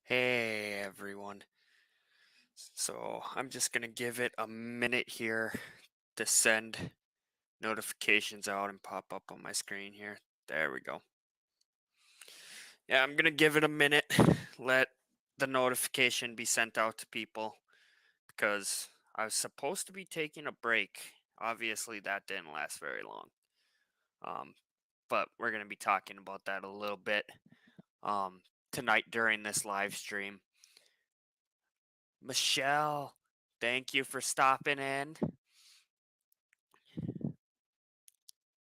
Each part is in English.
Hey everyone. So I'm just gonna give it a minute here to send notifications out and pop up on my screen here. There we go. Yeah, I'm gonna give it a minute, let the notification be sent out to people because I was supposed to be taking a break. Obviously, that didn't last very long. Um, but we're gonna be talking about that a little bit um, tonight during this live stream. Michelle, thank you for stopping in.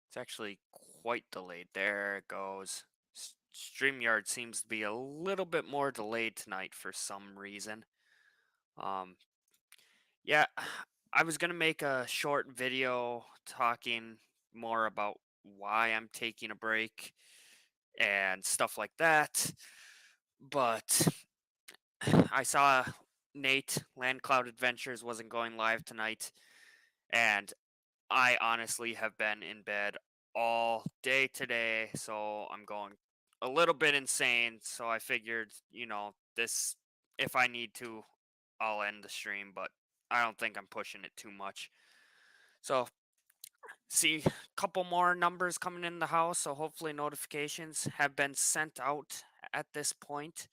It's actually quite delayed. There it goes. StreamYard seems to be a little bit more delayed tonight for some reason. Um, yeah, I was gonna make a short video talking more about why I'm taking a break and stuff like that, but I saw Nate Land Cloud Adventures wasn't going live tonight, and I honestly have been in bed all day today, so I'm going a little bit insane. So I figured, this, if I need to, I'll end the stream, but I don't think I'm pushing it too much. So, see a couple more numbers coming in the house, so hopefully notifications have been sent out at this point.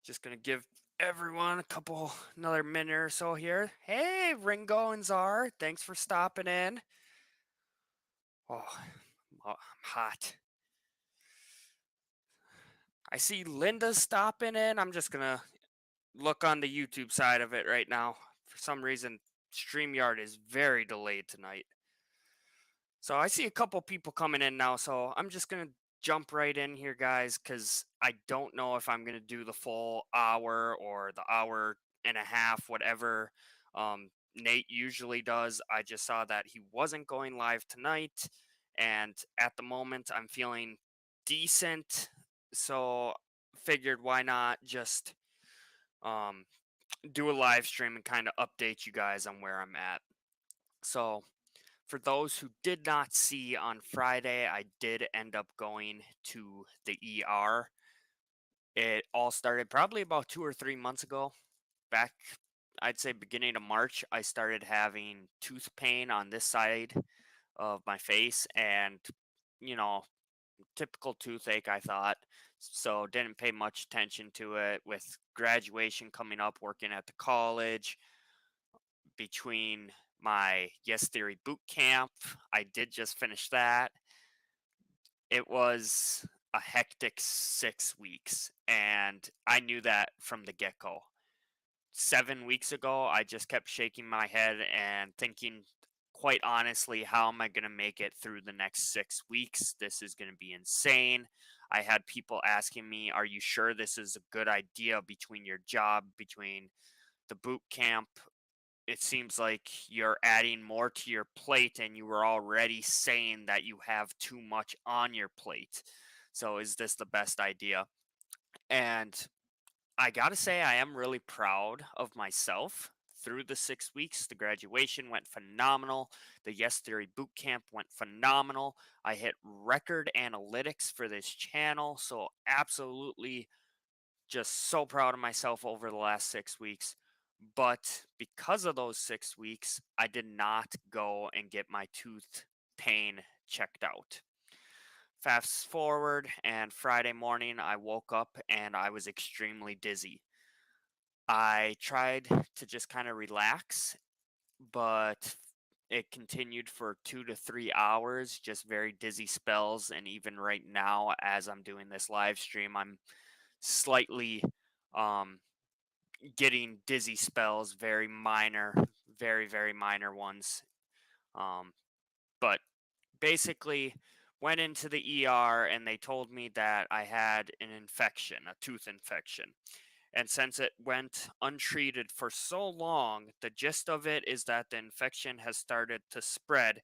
Just gonna give everyone another minute or so here. Hey, Ringo and Czar, thanks for stopping in. Oh, I'm hot. I see Linda stopping in. I'm just gonna look on the YouTube side of it right now. For some reason, StreamYard is very delayed tonight. So I see a couple people coming in now. So I'm just gonna jump right in here, guys, because I don't know if I'm gonna do the full hour or the hour and a half, whatever Nate usually does. I just saw that he wasn't going live tonight, and at the moment I'm feeling decent. So figured why not just um, do a live stream and kind of update you guys on where I'm at. So for those who did not see on Friday, I did end up going to the ER. It all started probably about 2 or 3 months ago. Back, I'd say beginning of March, I started having tooth pain on this side of my face, and you know, typical toothache, I thought. So didn't pay much attention to it. With graduation coming up, working at the college, between my Yes Theory boot camp, I did just finish that. It was a hectic 6 weeks, and I knew that from the get go. 7 weeks ago, I just kept shaking my head and thinking, quite honestly, how am I going to make it through the next 6 weeks? This is going to be insane. I had people asking me, are you sure this is a good idea between your job, between the boot camp? It seems like you're adding more to your plate and you were already saying that you have too much on your plate. So, is this the best idea? And I gotta say, I am really proud of myself. Through the 6 weeks, the graduation went phenomenal. The Yes Theory boot camp went phenomenal. I hit record analytics for this channel. So, absolutely just so proud of myself over the last 6 weeks. But because of those 6 weeks, I did not go and get my tooth pain checked out. Fast forward, and Friday morning, I woke up and I was extremely dizzy. I tried to just kind of relax, but it continued for 2 to 3 hours, just very dizzy spells. And even right now, as I'm doing this live stream, I'm slightly um, getting dizzy spells, very minor, very, very minor ones. Um, but basically, went into the ER and they told me that I had an infection, a tooth infection. And since it went untreated for so long, the gist of it is that the infection has started to spread.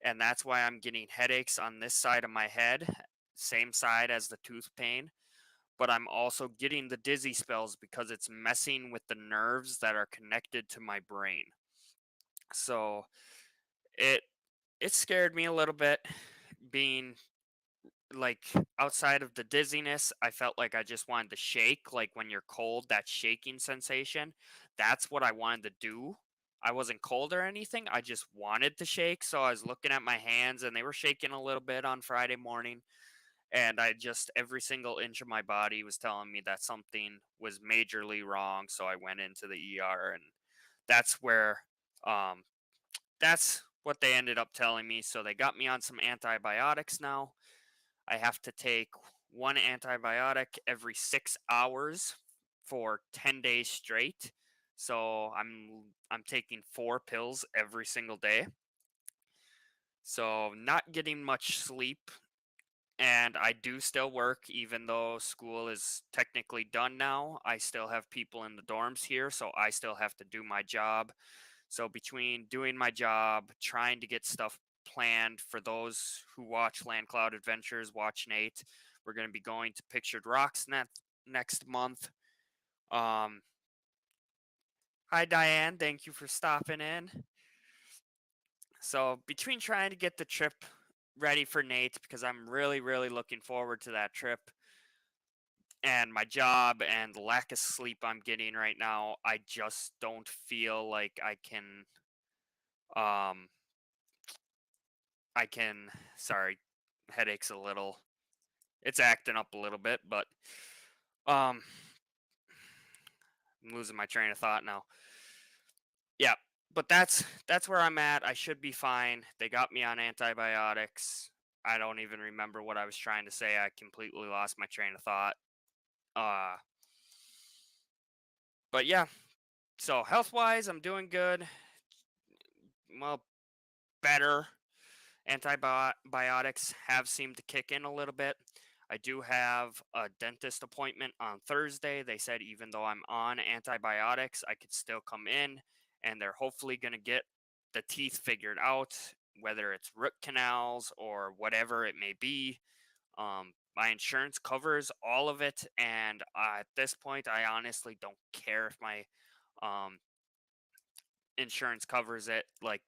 And that's why I'm getting headaches on this side of my head, same side as the tooth pain. But I'm also getting the dizzy spells because it's messing with the nerves that are connected to my brain. So it it scared me a little bit being like outside of the dizziness, I felt like I just wanted to shake, like when you're cold, that shaking sensation. That's what I wanted to do. I wasn't cold or anything. I just wanted to shake. So I was looking at my hands and they were shaking a little bit on Friday morning. And I just, every single inch of my body was telling me that something was majorly wrong. So I went into the ER, and that's where, um, that's what they ended up telling me. So they got me on some antibiotics now. I have to take one antibiotic every 6 hours for 10 days straight. So I'm taking 4 pills every single day. So not getting much sleep, and I do still work even though school is technically done now. I still have people in the dorms here, so I still have to do my job. So between doing my job, trying to get stuff planned for those who watch Land Cloud Adventures, watch Nate. We're going to be going to Pictured Rocks next month. Um, Hi Diane, thank you for stopping in. So between trying to get the trip ready for Nate, because I'm really, really looking forward to that trip, and my job and the lack of sleep I'm getting right now, I just don't feel like um I can, sorry, headache's a little, it's acting up a little bit, but um I'm losing my train of thought now. Yeah, but that's where I'm at. I should be fine. They got me on antibiotics. I don't even remember what I was trying to say. I completely lost my train of thought. Uh but yeah, so health-wise, I'm doing good. Well, better. Antibiotics have seemed to kick in a little bit. I do have a dentist appointment on Thursday. They said even though I'm on antibiotics, I could still come in, and they're hopefully going to get the teeth figured out, whether it's root canals or whatever it may be. My insurance covers all of it, and at this point, I honestly don't care if my um, insurance covers it. Like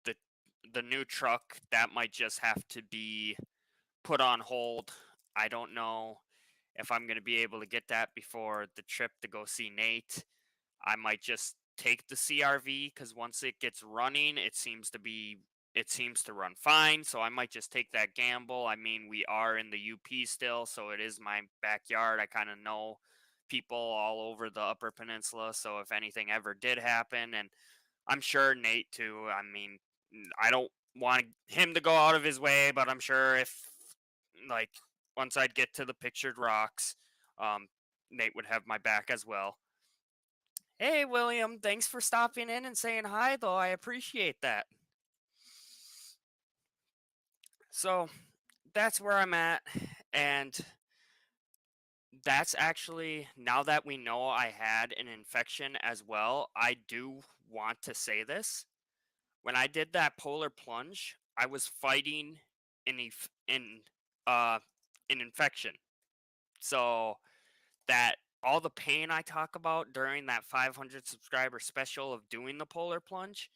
the the new truck, that might just have to be put on hold. I don't know if I'm going to be able to get that before the trip to go see Nate. I might just take the CRV because once it gets running, it seems to run fine. So I might just take that gamble. I mean, we are in the UP still, so it is my backyard. I kind of know people all over the Upper Peninsula. So if anything ever did happen, and I'm sure Nate too. I mean, I don't want him to go out of his way, but I'm sure if, like, once I'd get to the Pictured Rocks, um, Nate would have my back as well. Hey, William, thanks for stopping in and saying hi, though. I appreciate that. So that's where I'm at, and that's actually, now that we know I had an infection as well, I do want to say this. When I did that polar plunge, I was fighting an inf- an uh an infection. So that all the pain I talk about during that 500 subscriber special of doing the polar plunge,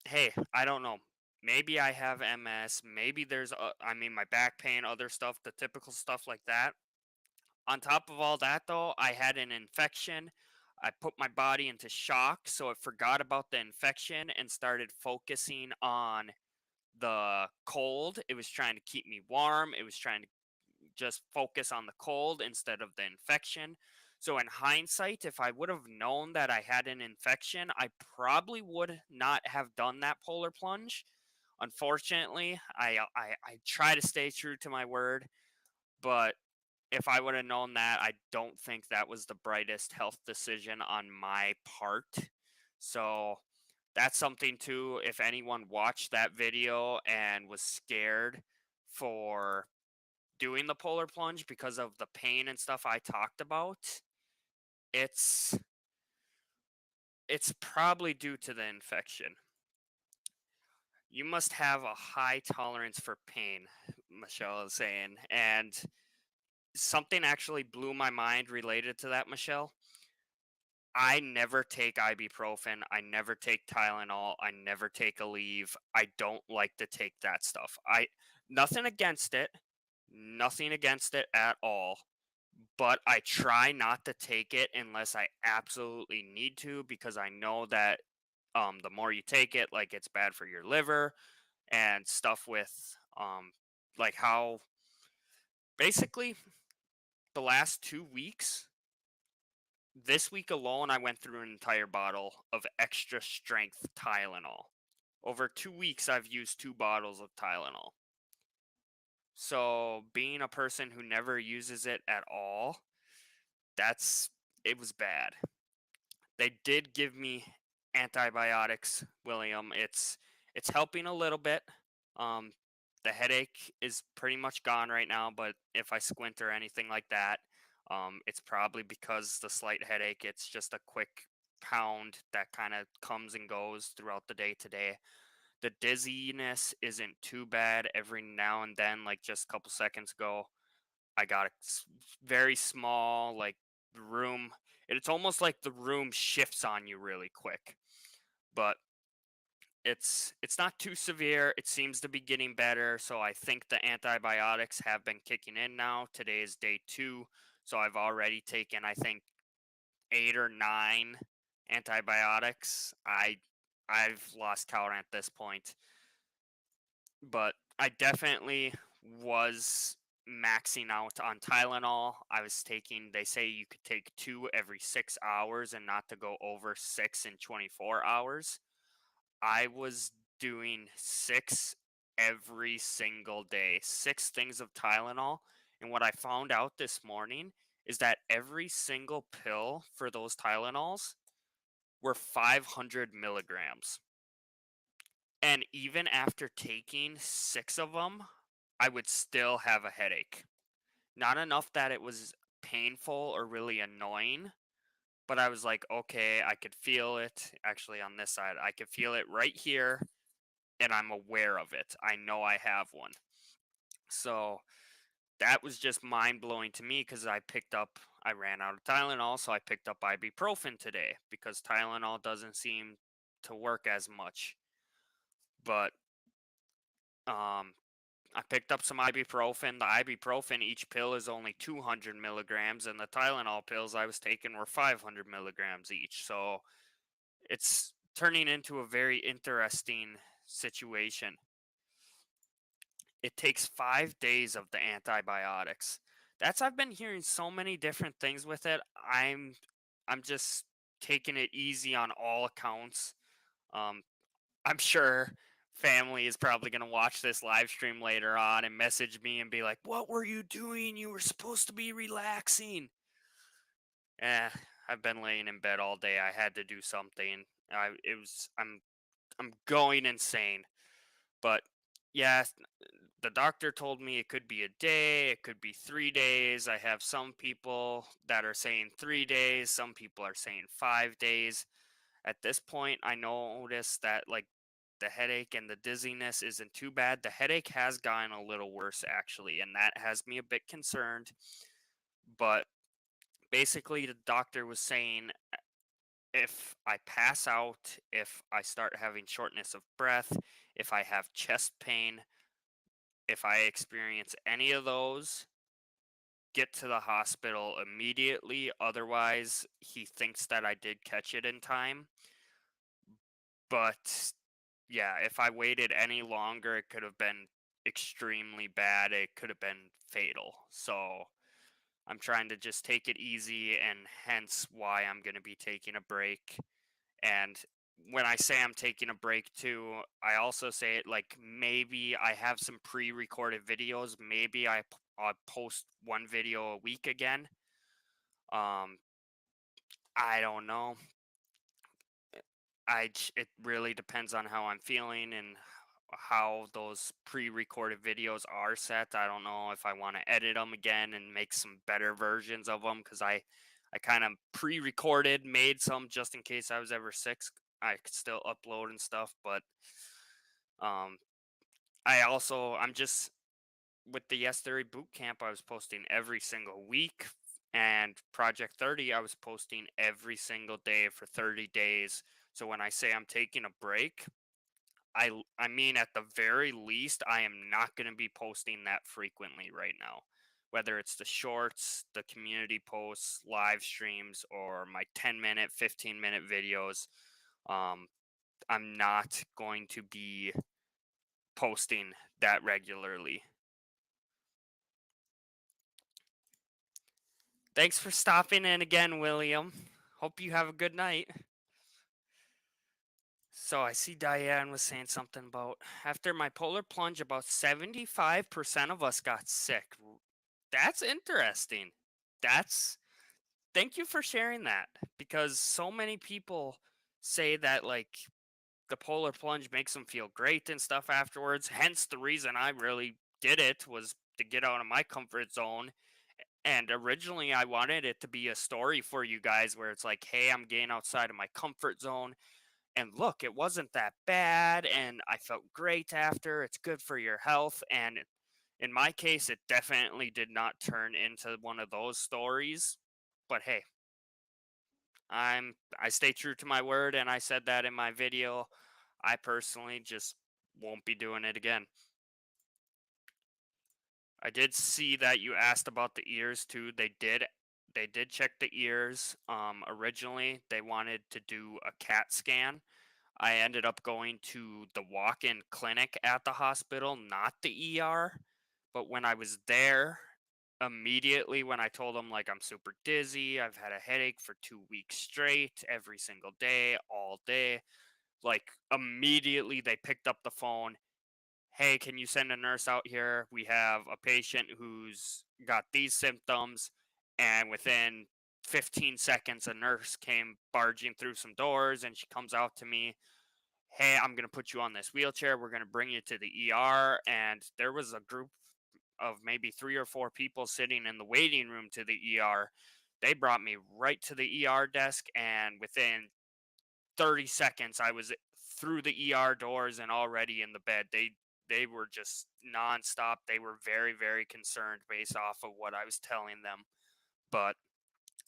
hey, I don't know. Maybe I have MS. Maybe there's, I mean, my back pain, other stuff, the typical stuff like that. On top of all that, though, I had an infection. I put my body into shock, so it forgot about the infection and started focusing on the cold. It was trying to keep me warm. It was trying to just focus on the cold instead of the infection. So, in hindsight, if I would have known that I had an infection, I probably would not have done that polar plunge. Unfortunately, I try to stay true to my word, but if I would have known that, I don't think that was the brightest health decision on my part. So that's something too. If anyone watched that video and was scared for doing the polar plunge because of the pain and stuff I talked about, it's it's probably due to the infection. You must have a high tolerance for pain, Michelle is saying. And something actually blew my mind related to that, Michelle. I never take ibuprofen. I never take Tylenol. I never take Aleve. I don't like to take that stuff. I Nothing against it. Nothing against it at all, but I try not to take it unless I absolutely need to because I know that the more you take it, like it's bad for your liver and stuff with like how basically the last 2 weeks, this week alone, I went through an entire bottle of extra strength Tylenol. Over 2 weeks, I've used 2 bottles of Tylenol. So, being a person who never uses it at all, that's it was bad. They did give me antibiotics, William. It's helping a little bit. Um, the headache is pretty much gone right now, but if I squint or anything like that, it's probably because the slight headache. It's just a quick pound that kind of comes and goes throughout the day today. The dizziness isn't too bad every now and then, like just a couple seconds ago. I got a very small like room. It's almost like the room shifts on you really quick, but it's not too severe. It seems to be getting better, so I think the antibiotics have been kicking in now. Today is day 2, so I've already taken I think 8 or 9 antibiotics. I've lost count at this point, but I definitely was maxing out on Tylenol. I was taking, they say you could take 2 every 6 hours and not to go over 6 in 24 hours. I was doing 6 every single day, 6 things of Tylenol. And what I found out this morning is that every single pill for those Tylenols were 500 milligrams. And even after taking 6 of them, I would still have a headache. Not enough that it was painful or really annoying, but I was like, okay, I could feel it. Actually, on this side, I could feel it right here, and I'm aware of it. I know I have one. So that was just mind blowing to me because I ran out of Tylenol, so I picked up ibuprofen today because Tylenol doesn't seem to work as much. But um, I picked up some ibuprofen. The ibuprofen, each pill is only 200 milligrams, and the Tylenol pills I was taking were 500 milligrams each. So it's turning into a very interesting situation. It takes 5 days of the antibiotics. I've been hearing so many different things with it. I'm just taking it easy on all accounts. Um, I'm sure family is probably going to watch this live stream later on and message me and be like, "What were you doing? You were supposed to be relaxing." Eh, I've been laying in bed all day. I had to do something. I'm going insane. But yeah, the doctor told me it could be a day, it could be 3 days. I have some people that are saying 3 days, some people are saying 5 days. At this point, I notice that like the headache and the dizziness isn't too bad. The headache has gotten a little worse actually, and that has me a bit concerned. But basically, the doctor was saying if I pass out, if I start having shortness of breath, if I have chest pain, if I experience any of those, get to the hospital immediately. Otherwise, he thinks that I did catch it in time. But yeah, if I waited any longer, it could have been extremely bad. It could have been fatal. So I'm trying to just take it easy, and hence why I'm going to be taking a break. And when I say I'm taking a break too, I also say it like maybe I have some pre-recorded videos. Maybe I'll post one video a week again. Um, I don't know. It really depends on how I'm feeling and how those pre-recorded videos are set. I don't know if I want to edit them again and make some better versions of them because I kind of pre-recorded, made some just in case I was ever sick. I could still upload and stuff, but um, I'm just with the Yes Theory boot camp. I was posting every single week, and Project 30, I was posting every single day for 30 days. So when I say I'm taking a break, I mean, at the very least, I am not going to be posting that frequently right now. Whether it's the shorts, the community posts, live streams, or my 10-minute, 15-minute videos, um, I'm not going to be posting that regularly. Thanks for stopping in again, William. Hope you have a good night. So I see Diane was saying something about after my polar plunge, about 75% of us got sick. That's interesting. That's Thank you for sharing that because so many people say that like the polar plunge makes them feel great and stuff afterwards. Hence the reason I really did it was to get out of my comfort zone. And originally I wanted it to be a story for you guys where it's like, hey, I'm getting outside of my comfort zone. And look, it wasn't that bad, and I felt great after. It's good for your health. And in my case, it definitely did not turn into one of those stories. But hey, I stay true to my word, and I said that in my video. I personally just won't be doing it again. I did see that you asked about the ears too. They did check the ears. Originally they wanted to do a CAT scan. I ended up going to the walk-in clinic at the hospital, not the ER. But when I was there, immediately when I told them like I'm super dizzy, I've had a headache for 2 weeks straight, every single day, all day, like immediately they picked up the phone. Hey, can you send a nurse out here? We have a patient who's got these symptoms. And within 15 seconds, a nurse came barging through some doors and she comes out to me. Hey, I'm going to put you on this wheelchair. We're going to bring you to the ER. And there was a group of maybe 3 or 4 people sitting in the waiting room to the ER. They brought me right to the ER desk. And within 30 seconds, I was through the ER doors and already in the bed. They were just nonstop. They were very, very concerned based off of what I was telling them. But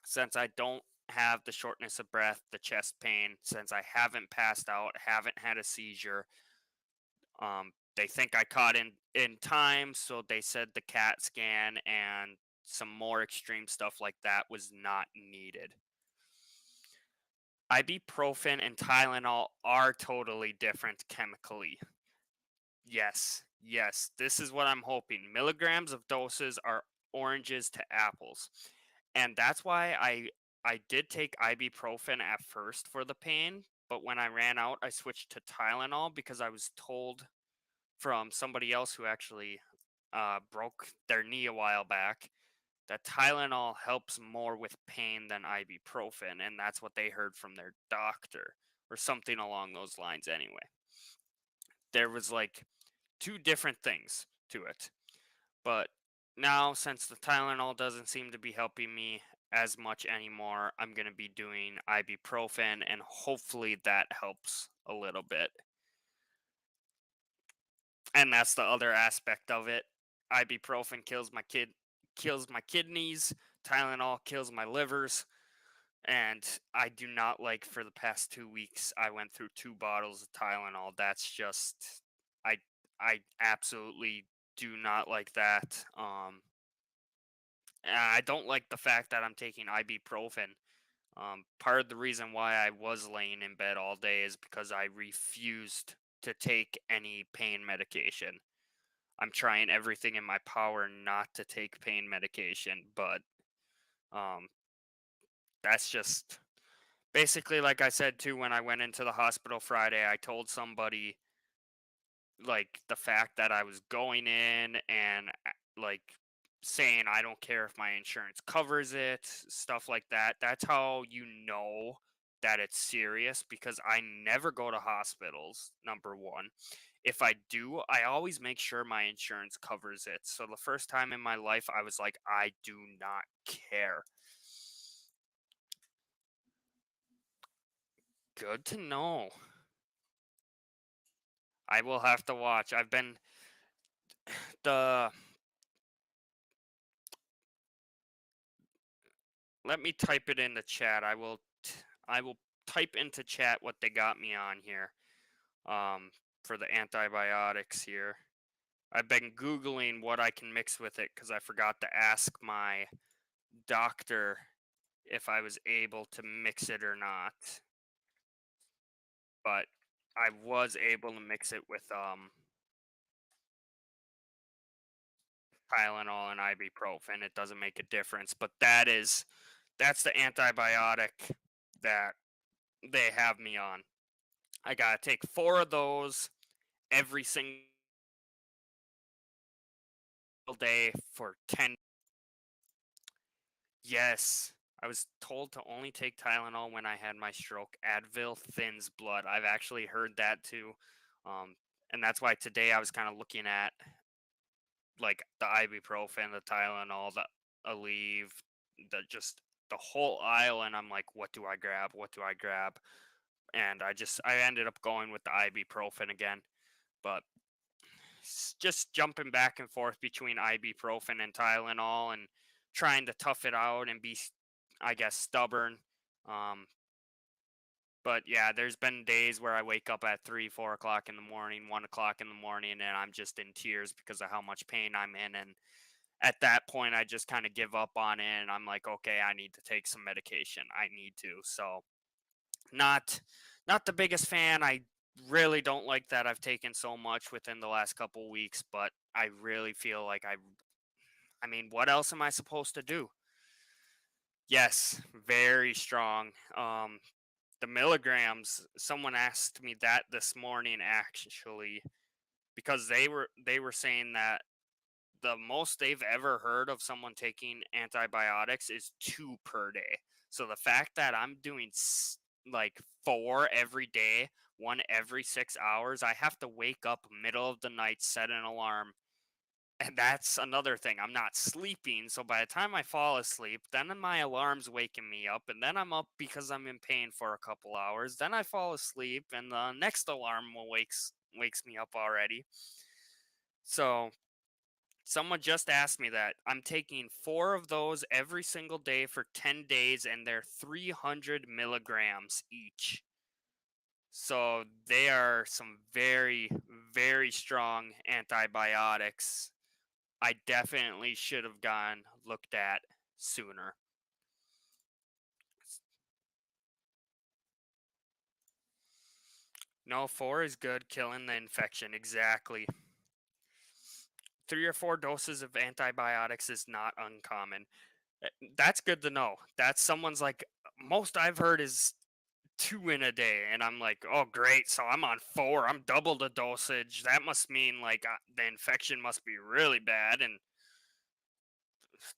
since I don't have the shortness of breath, the chest pain, since I haven't passed out, haven't had a seizure, they think I caught in time, so they said the CAT scan and some more extreme stuff like that was not needed. Ibuprofen and Tylenol are totally different chemically. Yes, yes, this is what I'm hoping. Milligrams of doses are oranges to apples. And that's why I did take ibuprofen at first for the pain, but when I ran out, I switched to Tylenol because I was told from somebody else who actually broke their knee a while back that Tylenol helps more with pain than ibuprofen, and that's what they heard from their doctor or something along those lines anyway. There was like two different things to it. But now, since the Tylenol doesn't seem to be helping me as much anymore, I'm going to be doing ibuprofen, and hopefully that helps a little bit. And that's the other aspect of it. Ibuprofen kills my kidneys. Tylenol kills my livers. And I do not like for the past 2 weeks I went through 2 bottles of Tylenol. That's just I I absolutely do not like that. I don't like the fact that I'm taking ibuprofen. Part of the reason why I was laying in bed all day is because I refused to take any pain medication. I'm trying everything in my power not to take pain medication, but um, that's just basically like I said too when I went into the hospital Friday. I told somebody like the fact that I was going in and like saying I don't care if my insurance covers it, stuff like that. That's how you know that it's serious because I never go to hospitals, number one. If I do, I always make sure my insurance covers it. So the first time in my life, I was like, I do not care. Good to know. I will have to watch. I've been the let me type it in the chat. I will type into chat what they got me on here. Um for the antibiotics here. I've been Googling what I can mix with it because I forgot to ask my doctor if I was able to mix it or not. But I was able to mix it with Tylenol and ibuprofen. It doesn't make a difference, but that's the antibiotic that they have me on. I gotta take 4 of those every single day for 10. Yes, I was told to only take Tylenol when I had my stroke. Advil thins blood. I've actually heard that too. Um, and that's why today I was kind of looking at like the ibuprofen, the Tylenol, the Aleve, the whole aisle, and I'm like, what do I grab? What do I grab? And I ended up going with the ibuprofen again. But just jumping back and forth between ibuprofen and Tylenol and trying to tough it out and be, I guess, stubborn. Um, but yeah, there's been days where I wake up at 3, 4 o'clock in the morning, 1 o'clock in the morning, and I'm just in tears because of how much pain I'm in. And at that point, I just kind of give up on it, and I'm like, okay, I need to take some medication. I need to. So not not the biggest fan. I really don't like that I've taken so much within the last couple weeks, but I really feel like I mean, what else am I supposed to do? Yes, very strong. The milligrams, someone asked me that this morning actually because they were saying that the most they've ever heard of someone taking antibiotics is 2 per day. So the fact that I'm doing like 4 every day, one every 6 hours, I have to wake up middle of the night, set an alarm. And that's another thing. I'm not sleeping, so by the time I fall asleep, then my alarm's waking me up, and then I'm up because I'm in pain for a couple hours. Then I fall asleep, and the next alarm wakes me up already. So someone just asked me that. I'm taking 4 of those every single day for 10 days, and they're 300 milligrams each. So they are some very, very strong antibiotics. I definitely should have gone looked at sooner. No, 4 is good, killing the infection. Exactly. 3 or 4 doses of antibiotics is not uncommon. That's good to know. That's someone's like, most I've heard is 2 in a day, and I'm like, oh great, so I'm on 4. I'm double the dosage. That must mean like the infection must be really bad, and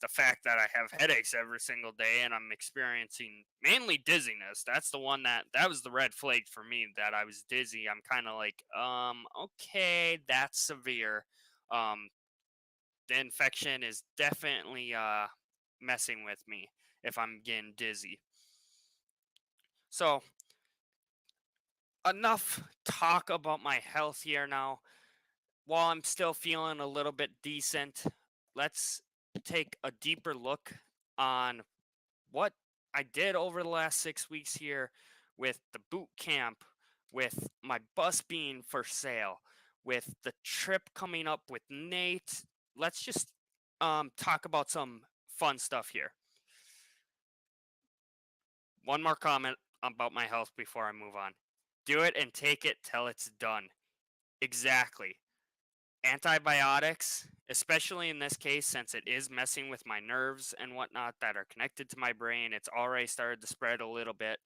the fact that I have headaches every single day and I'm experiencing mainly dizziness. That's the one that was the red flag for me that I was dizzy. I'm kind of like, okay, that's severe. Um, the infection is definitely messing with me if I'm getting dizzy. So enough talk about my health here now. While I'm still feeling a little bit decent, let's take a deeper look on what I did over the last 6 weeks here with the boot camp, with my bus being for sale, with the trip coming up with Nate. Let's just talk about some fun stuff here. One more comment about my health before I move on. Do it and take it till it's done. Exactly. Antibiotics, especially in this case, since it is messing with my nerves and whatnot that are connected to my brain, it's already started to spread a little bit.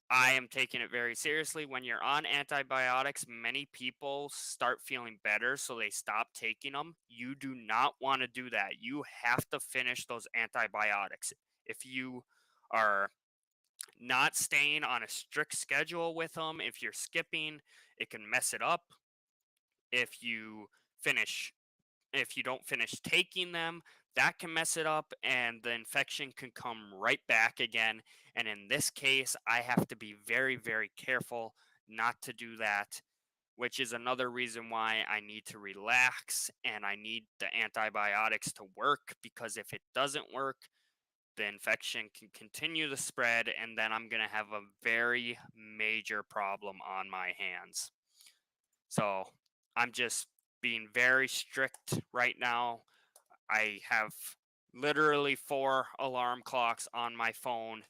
I am taking it very seriously. When you're on antibiotics, many people start feeling better, so they stop taking them. You do not want to do that. You have to finish those antibiotics. If you are not staying on a strict schedule with them, if you're skipping, it can mess it up. If you finish if you don't finish taking them, that can mess it up and the infection can come right back again. And in this case, I have to be very, very careful not to do that, which is another reason why I need to relax and I need the antibiotics to work because if it doesn't work, the infection can continue to spread and then I'm going to have a very major problem on my hands. So I'm just being very strict right now. I have literally four alarm clocks on my phone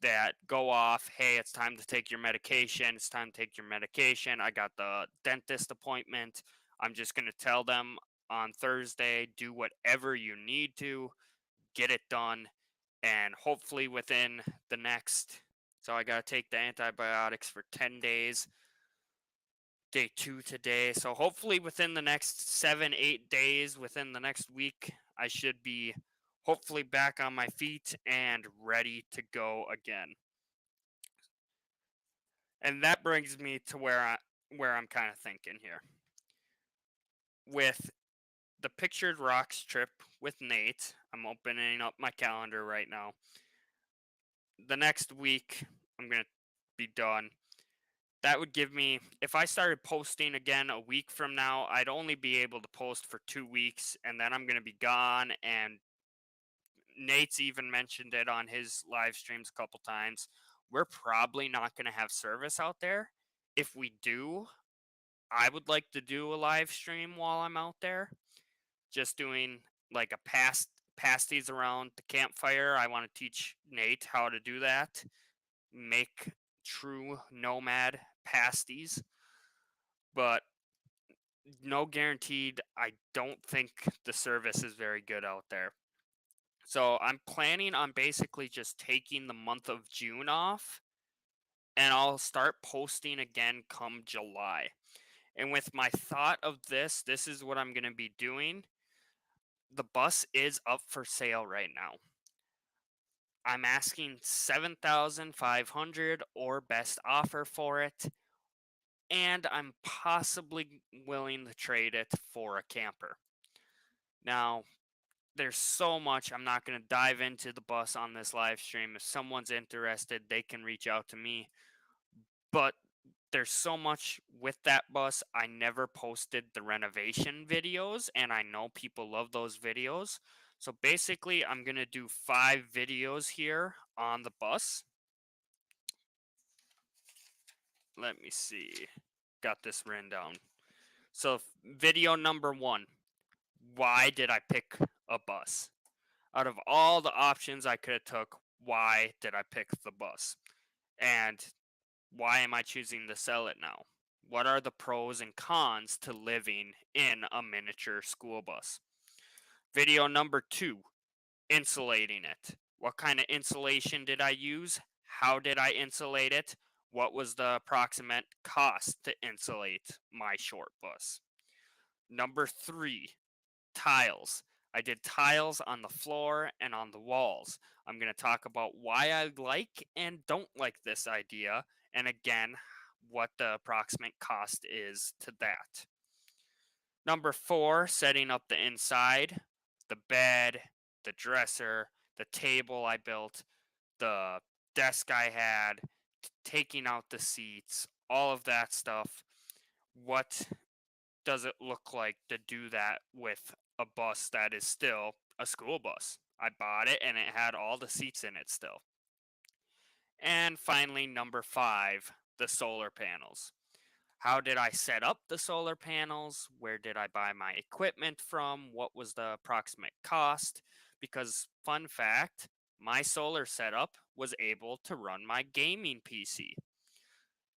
that go off. Hey, it's time to take your medication. It's time to take your medication. I got the dentist appointment. I'm just going to tell them on Thursday, do whatever you need to, get it done. And hopefully within the next, so I got to take the antibiotics for 10 days, day 2 today. So hopefully within the next 7, 8 days, within the next week, I should be hopefully back on my feet and ready to go again. And that brings me to where I'm kind of thinking here. With the Pictured Rocks trip with Nate, I'm opening up my calendar right now. The next week, I'm going to be done. That would give me, if I started posting again a week from now, I'd only be able to post for 2 weeks, and then I'm going to be gone. And Nate's even mentioned it on his live streams a couple times. We're probably not going to have service out there. If we do, I would like to do a live stream while I'm out there, just doing like a pasties around the campfire. I want to teach Nate how to do that, make true nomad pasties, but no guaranteed. I don't think the service is very good out there. So I'm planning on basically just taking the month of June off, and I'll start posting again come July. And with my thought of this is what I'm going to be doing. The bus is up for sale right now. I'm asking 7,500 or best offer for it, and I'm possibly willing to trade it for a camper. Now, there's so much. I'm not going to dive into the bus on this live stream. If someone's interested, they can reach out to me. But there's so much with that bus. I never posted the renovation videos, and I know people love those videos. So basically, I'm going to do 5 videos here on the bus. Let me see. Got this written down. So, video number 1, why did I pick a bus? Out of all the options I could have took, why did I pick the bus? And why am I choosing to sell it now? What are the pros and cons to living in a miniature school bus? Video number 2, insulating it. What kind of insulation did I use? How did I insulate it? What was the approximate cost to insulate my short bus? Number 3, tiles. I did tiles on the floor and on the walls. I'm going to talk about why I like and don't like this idea, and again, what the approximate cost is to that. Number 4, setting up the inside, the bed, the dresser, the table I built, the desk I had, taking out the seats, all of that stuff. What does it look like to do that with a bus that is still a school bus? I bought it and it had all the seats in it still. And finally, number 5, the solar panels. How did I set up the solar panels? Where did I buy my equipment from? What was the approximate cost? Because, fun fact, my solar setup was able to run my gaming PC.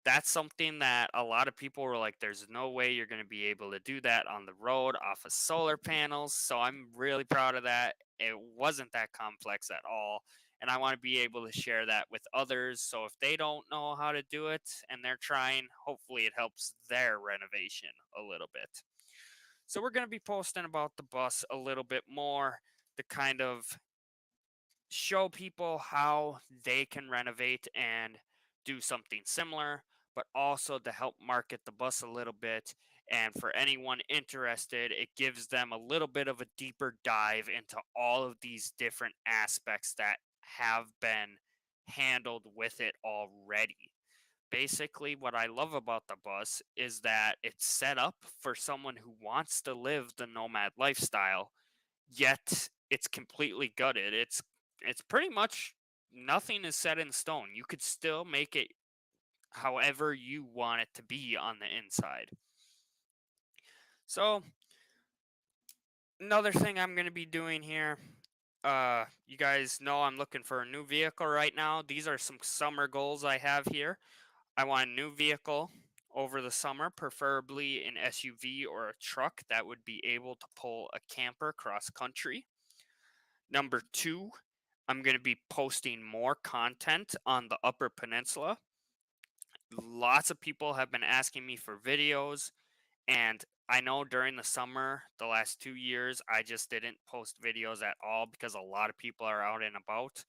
That's something that a lot of people were like, there's no way you're going to be able to do that on the road off of solar panels. So I'm really proud of that. It wasn't that complex at all. And I want to be able to share that with others. So if they don't know how to do it and they're trying, hopefully it helps their renovation a little bit. So we're going to be posting about the bus a little bit more to kind of show people how they can renovate and do something similar, but also to help market the bus a little bit. And for anyone interested, it gives them a little bit of a deeper dive into all of these different aspects that have been handled with it already. Basically, what I love about the bus is that it's set up for someone who wants to live the nomad lifestyle, yet it's completely gutted. It's pretty much nothing is set in stone. You could still make it however you want it to be on the inside. So, another thing I'm going to be doing here, you guys know I'm looking for a new vehicle right now. These are some summer goals I have here. I want a new vehicle over the summer, preferably an SUV or a truck that would be able to pull a camper cross country. Number two, I'm going to be posting more content on the Upper Peninsula. Lots of people have been asking me for videos, and I know during the summer, the last 2 years, I just didn't post videos at all because a lot of people are out and about.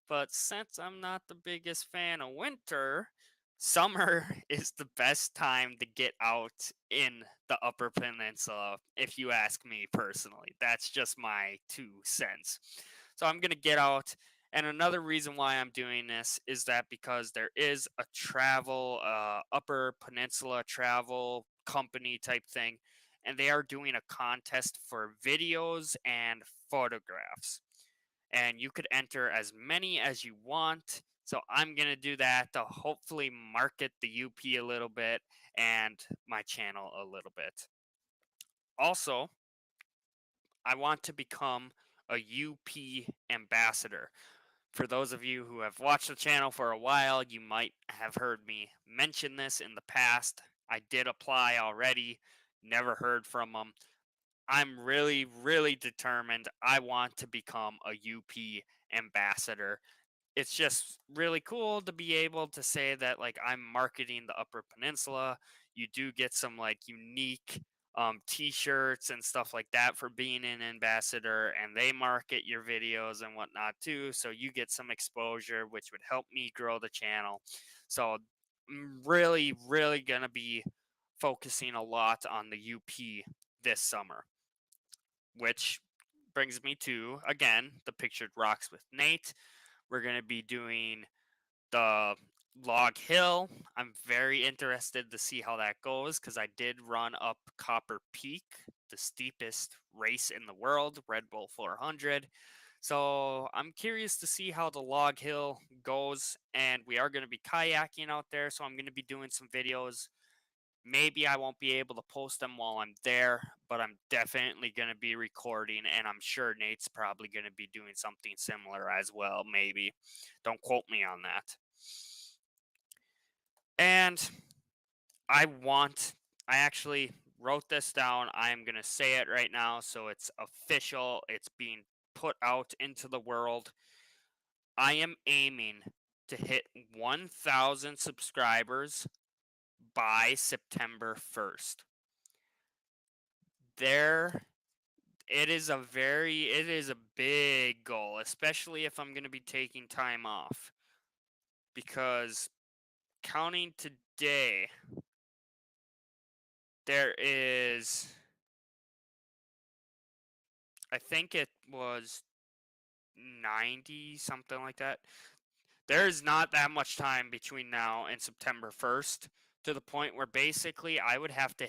But since I'm not the biggest fan of winter, summer is the best time to get out in the Upper Peninsula, if you ask me personally. That's just my 2 cents. So I'm going to get out. And another reason why I'm doing this is that because there is a travel, Upper Peninsula travel company type thing, and they are doing a contest for videos and photographs, and you could enter as many as you want. So I'm going to do that to hopefully market the UP a little bit and my channel a little bit. Also, I want to become a UP ambassador. For those of you who have watched the channel for a while, you might have heard me mention this in the past. I did apply already, never heard from them. I'm really, really determined. I want to become a UP ambassador. It's just really cool to be able to say that, like, I'm marketing the Upper Peninsula. You do get some like unique t-shirts and stuff like that for being an ambassador, and they market your videos and whatnot too, so you get some exposure, which would help me grow the channel. So I'm really, really gonna be focusing a lot on the UP this summer, which brings me to, again, the Pictured Rocks with Nate. We're going to be doing the Log Hill. I'm very interested to see how that goes because I did run up Copper Peak, the steepest race in the world, Red Bull 400. So I'm curious to see how the Log Hill goes, and we are going to be kayaking out there. So I'm going to be doing some videos. Maybe I won't be able to post them while I'm there, but I'm definitely going to be recording, and I'm sure Nate's probably going to be doing something similar as well, maybe. Don't quote me on that. And I actually wrote this down. I am going to say it right now so it's official. It's being put out into the world. I am aiming to hit 1,000 subscribers by September 1st. There it is a big goal, especially if I'm going to be taking time off, because counting today, there is, I think it was 90, something like that. There's not that much time between now and September 1st, to the point where basically I would have to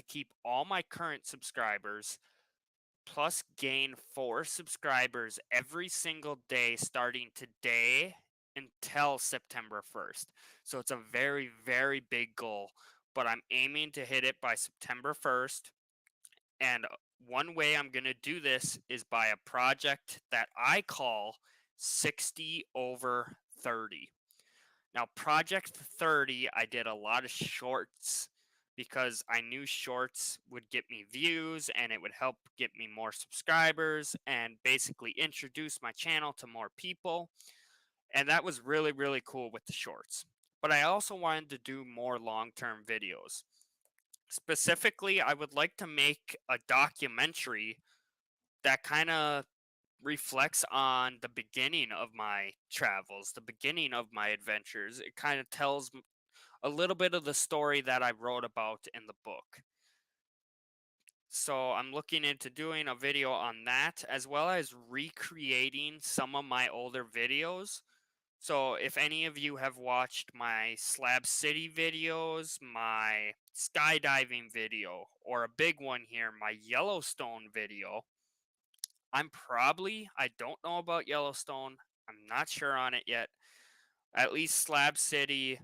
keep all my current subscribers plus gain 4 subscribers every single day starting today until September 1st. So it's a very, very big goal, but I'm aiming to hit it by September 1st. And one way I'm going to do this is by a project that I call 60 over 30. Now, Project 30, I did a lot of shorts because I knew shorts would get me views and it would help get me more subscribers and basically introduce my channel to more people. And that was really, really cool with the shorts. But I also wanted to do more long term videos. Specifically, I would like to make a documentary that kind of reflects on the beginning of my travels, the beginning of my adventures. It kind of tells a little bit of the story that I wrote about in the book. So I'm looking into doing a video on that, as well as recreating some of my older videos. So if any of you have watched my Slab City videos, my skydiving video, or a big one here, my Yellowstone video, I don't know about Yellowstone. I'm not sure on it yet. At least Slab City,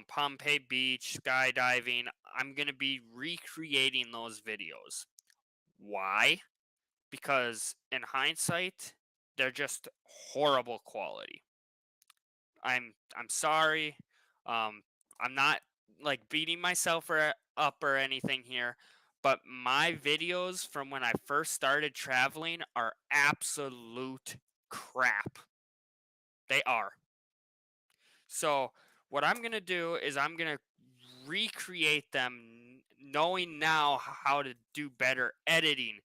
Pompeii Beach, skydiving. I'm going to be recreating those videos. Why? Because in hindsight, they're just horrible quality. I'm sorry. Um, I'm not like beating myself up or anything here, but my videos from when I first started traveling are absolute crap. They are. So what I'm gonna do is I'm gonna recreate them, knowing now how to do better editing,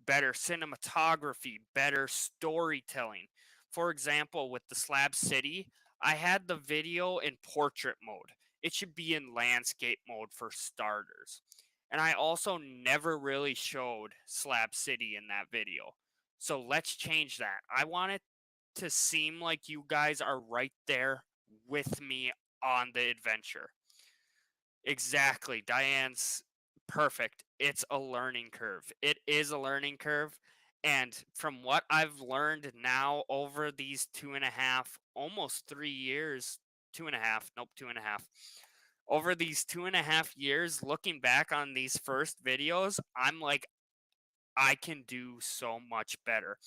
better cinematography, better storytelling. For example, with the Slab City, I had the video in portrait mode. It should be in landscape mode for starters. And I also never really showed Slab City in that video. So let's change that. I want it to seem like you guys are right there with me on the adventure. Exactly. Diane's perfect. It's a learning curve. It is a learning curve. And from what I've learned now over these 2.5, almost 3 years, 2.5, nope, 2.5. Over these 2.5 years, looking back on these first videos, I'm like, I can do so much better.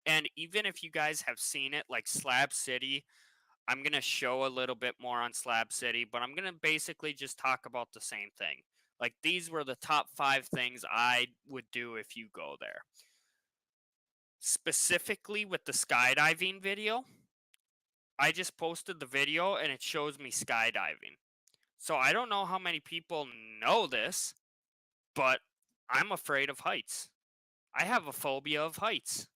And even if you guys have seen it, like Slab City, I'm going to show a little bit more on Slab City, but I'm going to basically just talk about the same thing. Like, these were the top 5 things I would do if you go there. Specifically with the skydiving video, I just posted the video and it shows me skydiving. So I don't know how many people know this, but I'm afraid of heights. I have a phobia of heights.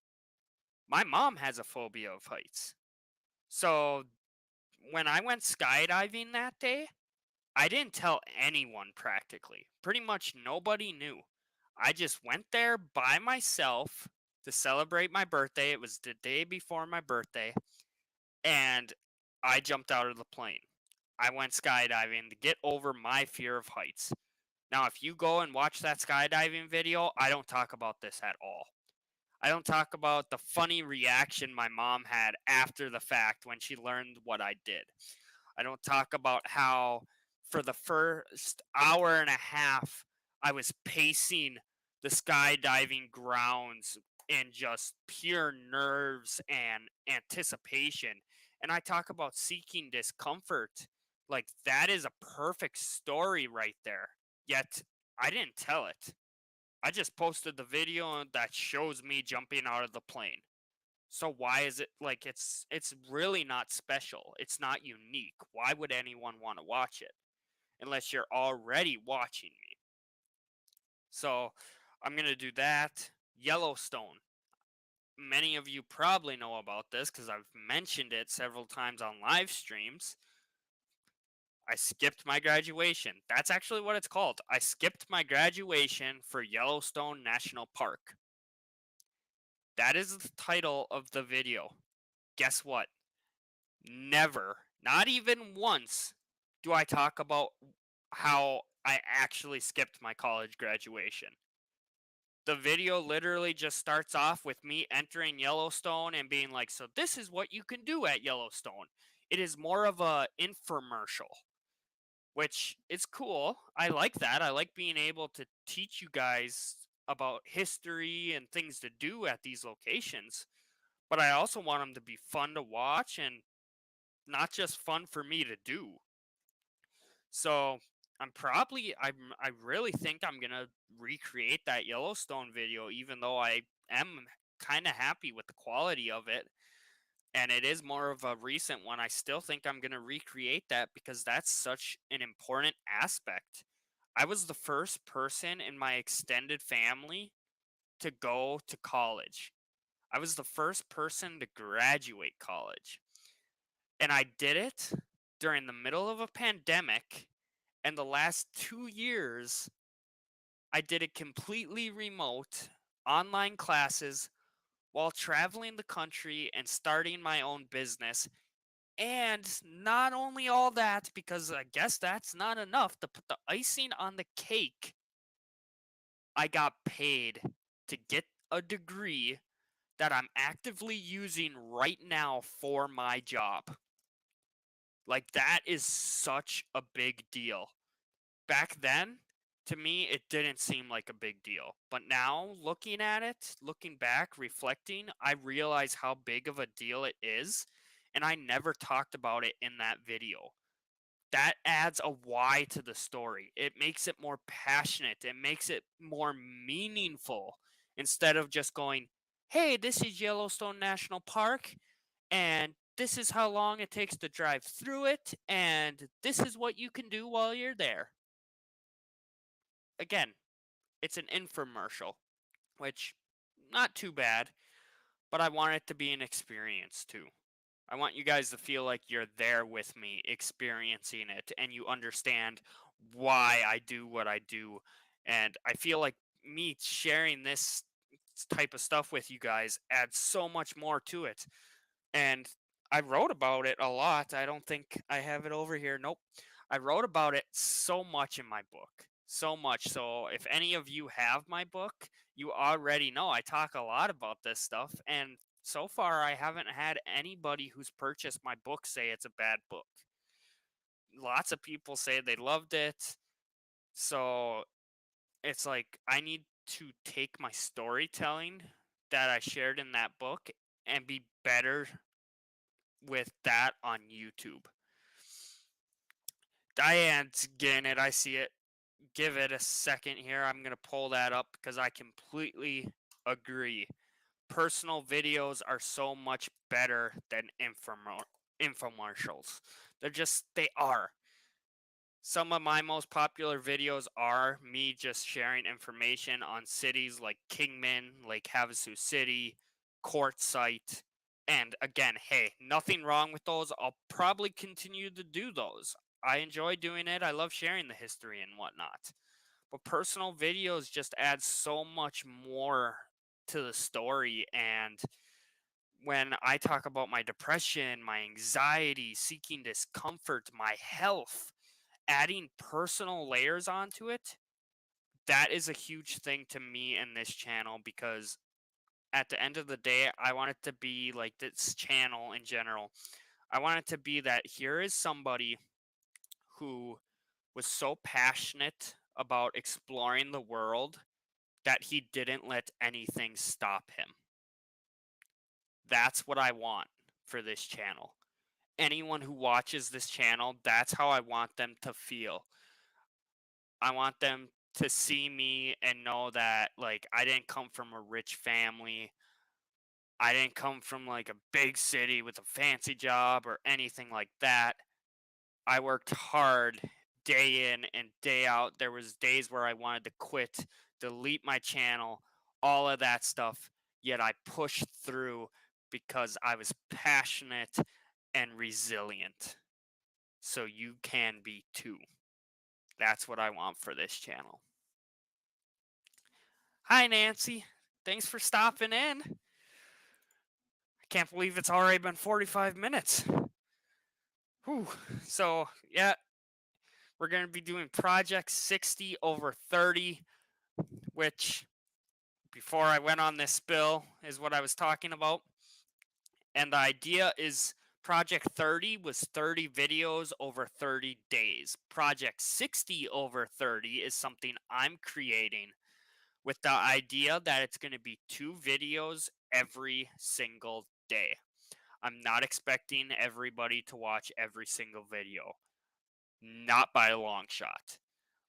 My mom has a phobia of heights. So when I went skydiving that day, I didn't tell anyone practically. Pretty much nobody knew. I just went there by myself to celebrate my birthday. It was the day before my birthday, and I jumped out of the plane. I went skydiving to get over my fear of heights. Now, if you go and watch that skydiving video, I don't talk about this at all. I don't talk about the funny reaction my mom had after the fact when she learned what I did. I don't talk about how for the first hour and a half I was pacing the skydiving grounds in just pure nerves and anticipation. And I talk about seeking discomfort. Like, that is a perfect story right there. Yet I didn't tell it. I just posted the video that shows me jumping out of the plane. So why is it like it's really not special. It's not unique. Why would anyone want to watch it unless you're already watching me? So I'm going to do that. Yellowstone. Many of you probably know about this cuz I've mentioned it several times on live streams. I skipped my graduation. That's actually what it's called. I skipped my graduation for Yellowstone National Park. That is the title of the video. Guess what? Never, not even once, do I talk about how I actually skipped my college graduation. The video literally just starts off with me entering Yellowstone and being like, so this is what you can do at Yellowstone. It is more of a infomercial, which is cool. I like that. I like being able to teach you guys about history and things to do at these locations. But I also want them to be fun to watch and not just fun for me to do. So I really think I'm gonna recreate that Yellowstone video, even though I am kind of happy with the quality of it. And it is more of a recent one. I still think I'm gonna recreate that because that's such an important aspect. I was the first person in my extended family to go to college. I was the first person to graduate college. And I did it during the middle of a pandemic. And the last 2 years, I did it completely remote, online classes, while traveling the country and starting my own business. And not only all that, because I guess that's not enough to put the icing on the cake, I got paid to get a degree that I'm actively using right now for my job. Like, that is such a big deal. Back then, to me, it didn't seem like a big deal. But now, looking at it, looking back, reflecting, I realize how big of a deal it is. And I never talked about it in that video. That adds a why to the story. It makes it more passionate. It makes it more meaningful instead of just going, hey, this is Yellowstone National Park, and this is how long it takes to drive through it, and this is what you can do while you're there. Again, it's an infomercial, which not too bad, but I want it to be an experience too. I want you guys to feel like you're there with me experiencing it and you understand why I do what I do. And I feel like me sharing this type of stuff with you guys adds so much more to it. And I wrote about it a lot. I don't think I have it over here. Nope. I wrote about it so much in my book. So much. So if any of you have my book, you already know I talk a lot about this stuff. And so far, I haven't had anybody who's purchased my book say it's a bad book. Lots of people say they loved it. So it's like I need to take my storytelling that I shared in that book and be better with that on YouTube. Diane's getting it. I see it. Give it a second here. I'm going to pull that up because I completely agree. Personal videos are so much better than infomercials. They are. Some of my most popular videos are me just sharing information on cities like Kingman, Lake Havasu City, Quartzsite. And again, hey, nothing wrong with those. I'll probably continue to do those. I enjoy doing it. I love sharing the history and whatnot. But personal videos just add so much more to the story. And when I talk about my depression, my anxiety, seeking discomfort, my health, adding personal layers onto it, that is a huge thing to me in this channel because at the end of the day, I want it to be like this channel in general. I want it to be that here is somebody who was so passionate about exploring the world that he didn't let anything stop him. That's what I want for this channel. Anyone who watches this channel, that's how I want them to feel. I want them to see me and know that like I didn't come from a rich family. I didn't come from like a big city with a fancy job or anything like that. I worked hard day in and day out. There was days where I wanted to quit, delete my channel, all of that stuff. Yet I pushed through because I was passionate and resilient. So you can be too. That's what I want for this channel. Hi, Nancy. Thanks for stopping in. I can't believe it's already been 45 minutes. Whew. So, yeah, we're going to be doing Project 60 over 30, which before I went on this spill is what I was talking about. And the idea is Project 30 was 30 videos over 30 days. Project 60 over 30 is something I'm creating with the idea that it's going to be 2 videos every single day. I'm not expecting everybody to watch every single video. Not by a long shot.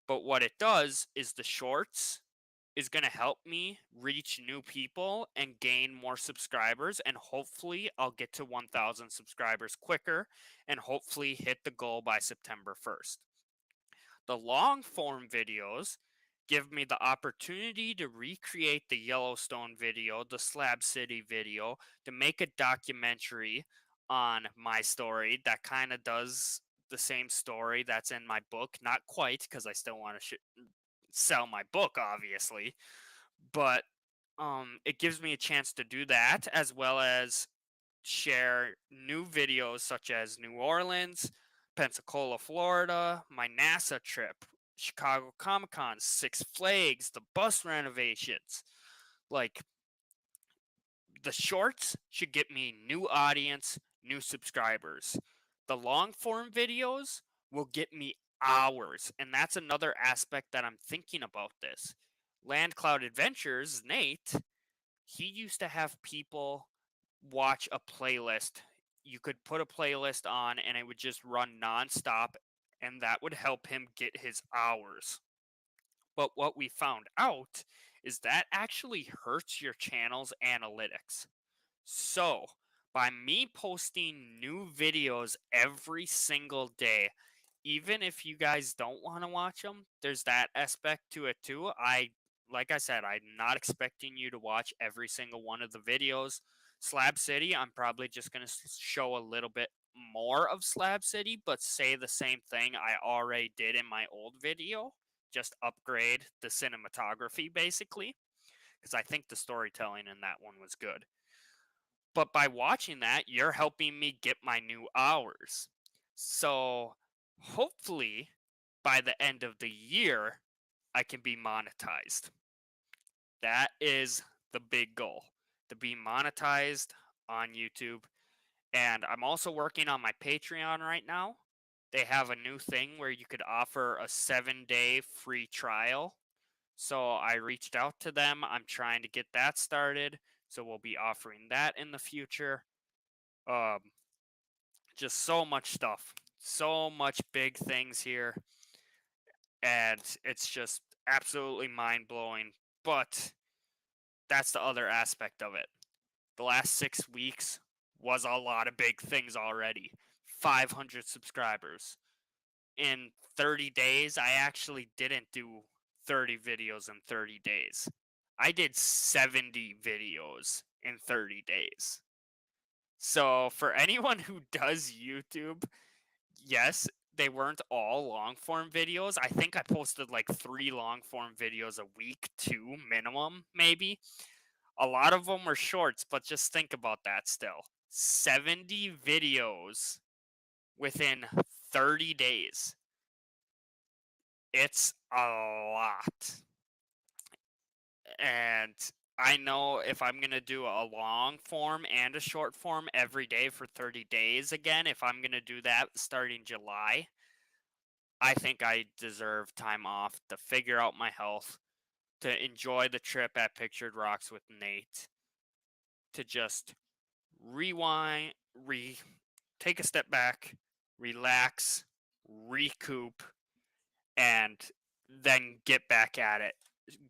But what it does is the shorts is going to help me reach new people and gain more subscribers. And hopefully, I'll get to 1,000 subscribers quicker and hopefully hit the goal by September 1st. The long form videos give me the opportunity to recreate the Yellowstone video, the Slab City video, to make a documentary on my story that kind of does the same story that's in my book. Not quite, because I still want to sell my book, obviously. But it gives me a chance to do that, as well as share new videos such as New Orleans, Pensacola, Florida, my NASA trip, Chicago Comic Con, Six Flags, the bus renovations. Like, the shorts should get me new audience, new subscribers. The long form videos will get me hours. And that's another aspect that I'm thinking about this. Land Cloud Adventures, Nate, he used to have people watch a playlist. You could put a playlist on and it would just run nonstop, and that would help him get his hours. But what we found out is that actually hurts your channel's analytics. So, by me posting new videos every single day, even if you guys don't want to watch them, there's that aspect to it too. Like I said, I'm not expecting you to watch every single one of the videos. Slab City, I'm probably just going to show a little bit more of Slab City, but say the same thing I already did in my old video. Just upgrade the cinematography, basically, because I think the storytelling in that one was good. But by watching that, you're helping me get my new hours. So hopefully by the end of the year, I can be monetized. That is the big goal, to be monetized on YouTube. And I'm also working on my Patreon right now. They have a new thing where you could offer a 7-day free trial. So I reached out to them. I'm trying to get that started. So we'll be offering that in the future. Um, just so much stuff, so much big things here, and it's just absolutely mind blowing. But that's the other aspect of it. The last 6 weeks was a lot of big things already. 500 subscribers in 30 days. I actually didn't do 30 videos in 30 days. I did 70 videos in 30 days. So for anyone who does YouTube, yes, they weren't all long form videos. I think I posted like 3 long form videos a week, 2 minimum, maybe. A lot of them were shorts, but just think about that still. 70 videos within 30 days. It's a lot. And I know if I'm going to do a long form and a short form every day for 30 days again, if I'm going to do that starting July, I think I deserve time off to figure out my health, to enjoy the trip at Pictured Rocks with Nate, to just rewind, take a step back, relax, recoup, and then get back at it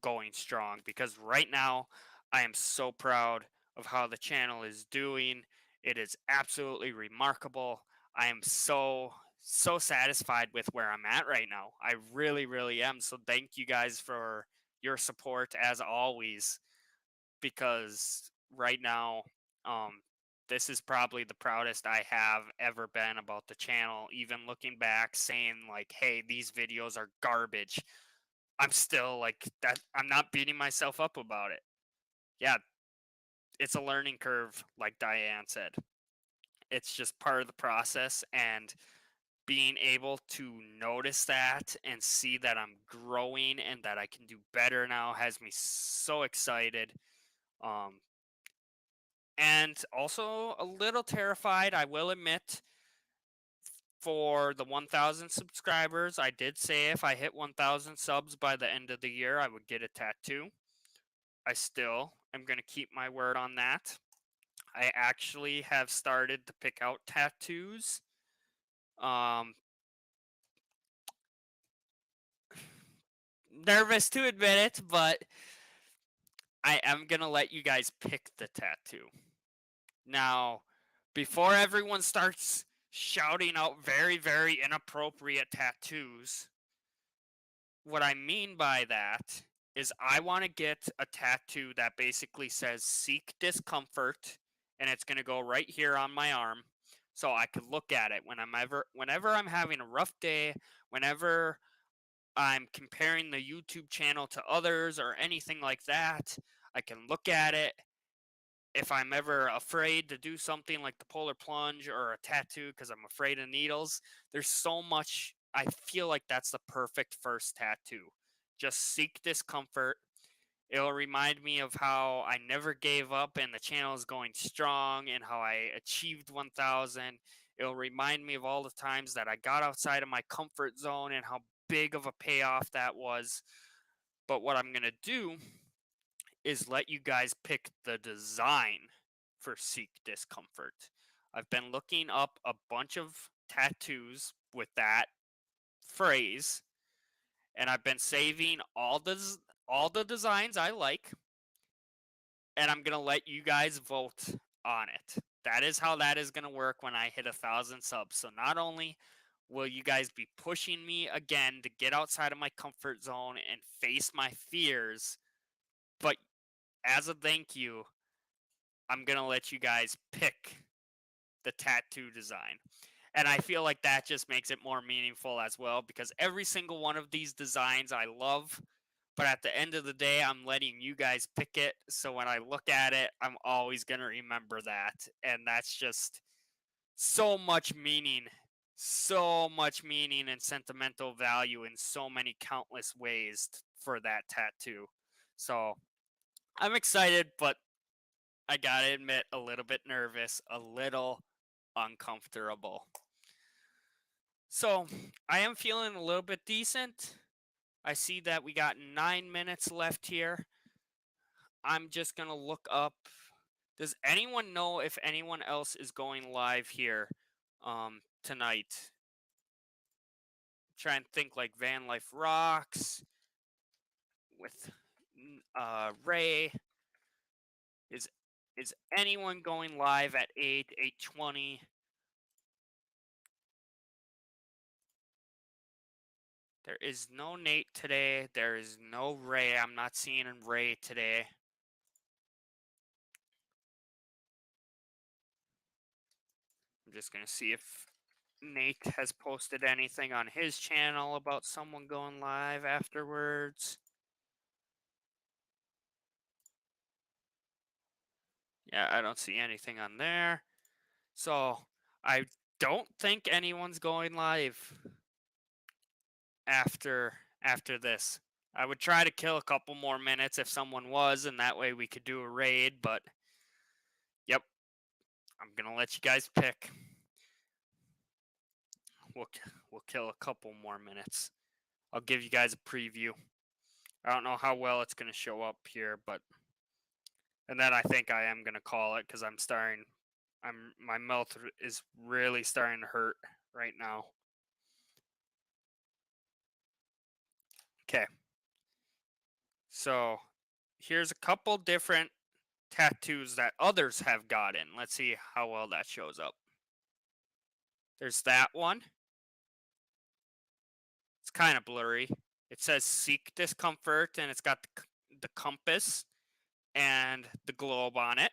going strong. Because right now, I am so proud of how the channel is doing. It is absolutely remarkable. I am so satisfied with where I'm at right now. I really, really am. So thank you guys for your support as always, because right now, um, this is probably the proudest I have ever been about the channel. Even looking back, saying like, "Hey, these videos are garbage," I'm still like that. I'm not beating myself up about it. Yeah, it's a learning curve, like Diane said. It's just part of the process, and being able to notice that and see that I'm growing and that I can do better now has me so excited. Um, and also a little terrified, I will admit, for the 1,000 subscribers. I did say if I hit 1,000 subs by the end of the year, I would get a tattoo. I still am going to keep my word on that. I actually have started to pick out tattoos. Um, Nervous to admit it, but I am going to let you guys pick the tattoo. Now, before everyone starts shouting out very, very inappropriate tattoos, what I mean by that is I want to get a tattoo that basically says seek discomfort, and it's going to go right here on my arm so I could look at it whenever I'm having a rough day, whenever I'm comparing the YouTube channel to others or anything like that. I can look at it. If I'm ever afraid to do something like the polar plunge or a tattoo because I'm afraid of needles, there's so much. I feel like that's the perfect first tattoo. Just seek discomfort. It'll remind me of how I never gave up and the channel is going strong and how I achieved 1,000. It'll remind me of all the times that I got outside of my comfort zone and how big of a payoff that was. But what I'm going to do is let you guys pick the design for Seek Discomfort. I've been looking up a bunch of tattoos with that phrase, and I've been saving all the designs I like, and I'm gonna let you guys vote on it. That is how that is gonna work when I hit 1,000 subs. So not only will you guys be pushing me again to get outside of my comfort zone and face my fears, but as a thank you, I'm gonna let you guys pick the tattoo design. And I feel like that just makes it more meaningful as well, because every single one of these designs I love, but at the end of the day, I'm letting you guys pick it. So when I look at it, I'm always going to remember that. And that's just so much meaning and sentimental value in so many countless ways for that tattoo. So I'm excited, but I got to admit, a little bit nervous, a little uncomfortable. So I am feeling a little bit decent. I see that we got 9 minutes left here. I'm just going to look up. Does anyone know if anyone else is going live here tonight? Try and think like Van Life Rocks with Ray. Is anyone going live at 8:20? There is no Nate today. There is no Ray. I'm not seeing Ray today. I'm just going to see if Nate has posted anything on his channel about someone going live afterwards. Yeah, I don't see anything on there. So I don't think anyone's going live after this. I would try to kill a couple more minutes if someone was, and that way we could do a raid, but yep. I'm gonna let you guys pick. We'll kill a couple more minutes. I'll give you guys a preview. I don't know how well it's gonna show up here, but and then I think I am gonna call it because my mouth is really starting to hurt right now. Okay. So here's a couple different tattoos that others have gotten. Let's see how well that shows up. There's that one. It's kind of blurry. It says Seek Discomfort, and it's got the compass and the globe on it.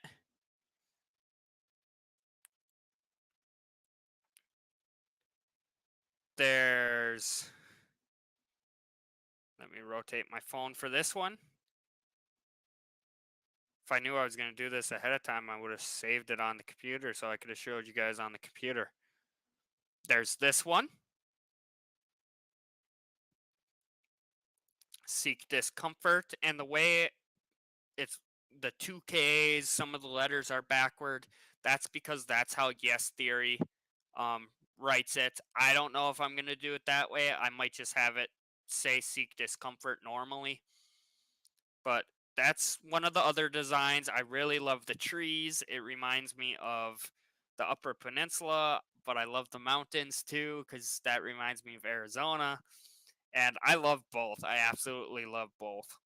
There's, let me rotate my phone for this one. If I knew I was going to do this ahead of time, I would have saved it on the computer so I could have showed you guys on the computer. There's this one. Seek Discomfort, and the way it's the 2Ks, some of the letters are backward. That's because that's how Yes Theory writes it. I don't know if I'm going to do it that way. I might just have it say Seek Discomfort normally. But that's one of the other designs. I really love the trees. It reminds me of the Upper Peninsula, but I love the mountains too because that reminds me of Arizona. And I love both. I absolutely love both.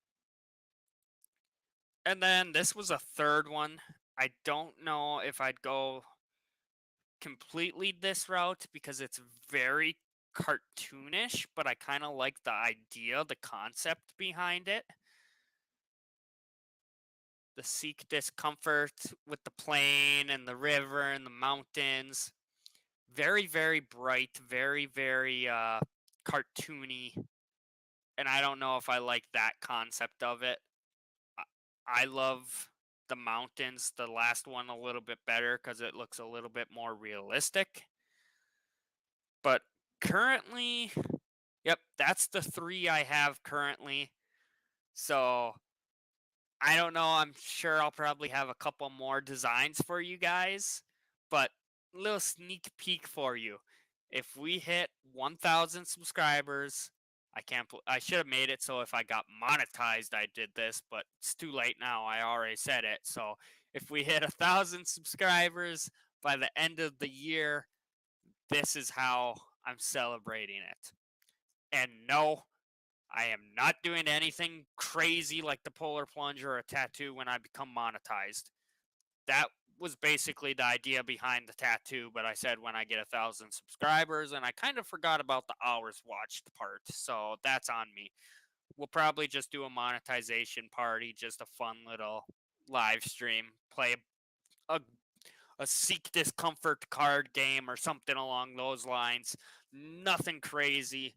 And then this was a third one. I don't know if I'd go completely this route because it's very cartoonish, but I kind of like the idea, the concept behind it. The Seek Discomfort with the plane and the river and the mountains. Very, very bright, very, very cartoony. And I don't know if I like that concept of it. I love the mountains, the last one, a little bit better because it looks a little bit more realistic. But currently, yep, that's the 3 I have currently. So I don't know. I'm sure I'll probably have a couple more designs for you guys. But little sneak peek for you. If we hit 1,000 subscribers, I should have made it so if I got monetized, I did this, but it's too late now. I already said it. So if we hit 1,000 subscribers by the end of the year, this is how I'm celebrating it. And no, I am not doing anything crazy like the polar plunge or a tattoo when I become monetized. That was basically the idea behind the tattoo, but I said when I get 1,000 subscribers, and I kind of forgot about the hours watched part, so that's on me. We'll probably just do a monetization party, just a fun little live stream, play a, a seek discomfort card game or something along those lines. Nothing crazy,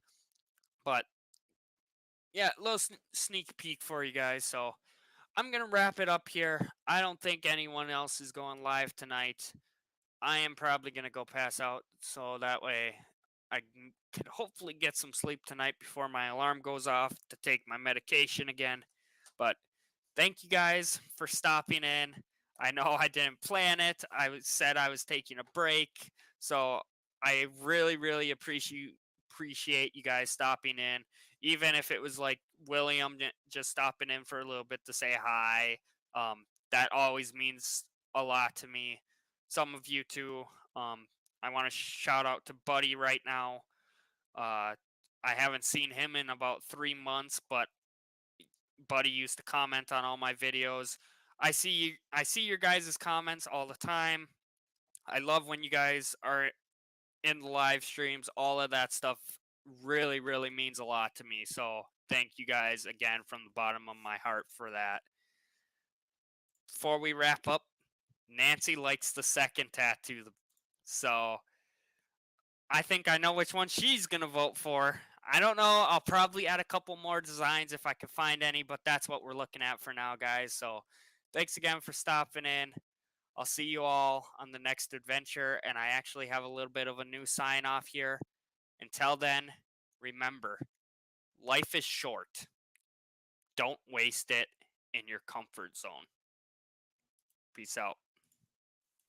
but yeah, a little sneak peek for you guys. So I'm gonna wrap it up here. I don't think anyone else is going live tonight. I am probably going to go pass out so that way I can hopefully get some sleep tonight before my alarm goes off to take my medication again. But thank you guys for stopping in. I know I didn't plan it. Said I was taking a break. So I really, really appreciate you guys stopping in. Even if it was like William just stopping in for a little bit to say hi. That always means a lot to me. Some of you too. I want to shout out to Buddy right now. I haven't seen him in about 3 months, but Buddy used to comment on all my videos. I see your guys' comments all the time. I love when you guys are in the live streams. All of that stuff really, really means a lot to me. So thank you guys again from the bottom of my heart for that. Before we wrap up, Nancy likes the second tattoo. So I think I know which one she's going to vote for. I don't know. I'll probably add a couple more designs if I can find any, but that's what we're looking at for now, guys. So thanks again for stopping in. I'll see you all on the next adventure. And I actually have a little bit of a new sign off here. Until then, remember, life is short. Don't waste it in your comfort zone. Peace out.